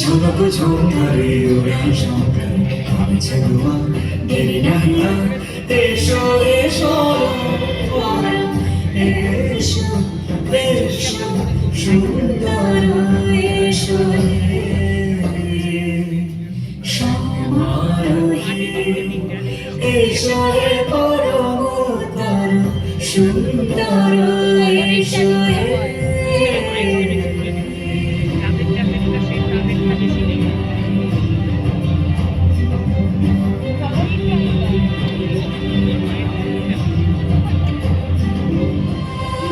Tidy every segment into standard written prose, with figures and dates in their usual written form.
ঝলক ঝঙ্কারে ওরা শঙ্কারে ভাবছে গোয়া দেরি নাহি আর এসো এসো এসো এসো সুন্দর এসো সমারোহে এসো হে পরমতর সুন্দর এসো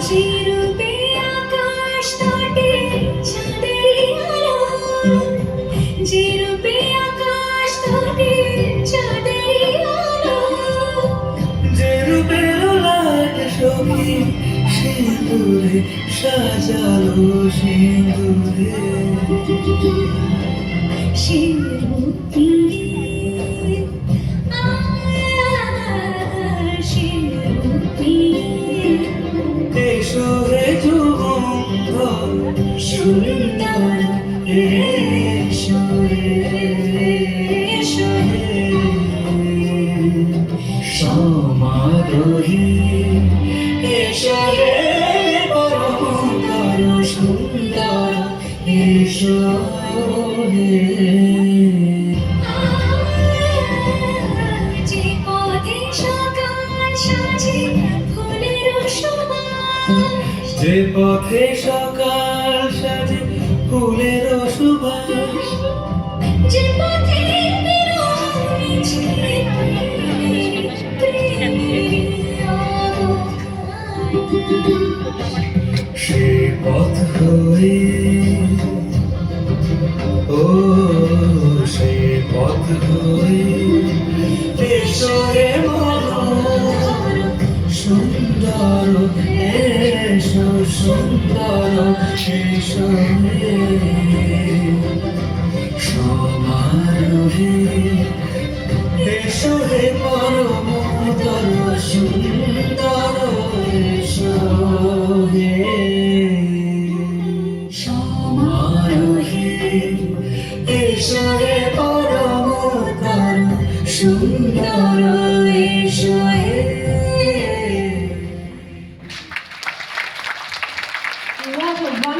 যেরূপে আকাশ তটে চাঁদের আলো, যেরূপে আকাশ তটে চাঁদের আলো, যেরূপে লোলাট সখী সিঁদুরে সাজালো সিঁদুরে সেরূপে সেরূপে এসো হে যুগন্ধর সুন্দর এসো এসো সমারোহে এসো হে পরমতর সুন্দর এসো যে পথে সকাল সাজে ফুলের সুবাস, যে পথে সকাল সাজে ফুলের সুবাস যে পথে বেরোচ্ছে প্রেমের অবকাশ, সে পথ হয়ে ও সে পথ হয়ে এসো রে মনোহর সুন্দর এসো সুন্দর এসো রে সমারোহে এসো হে পরমতর সুন্দর এসো হে সমারোহে এসো হে পরমতর সুন্দর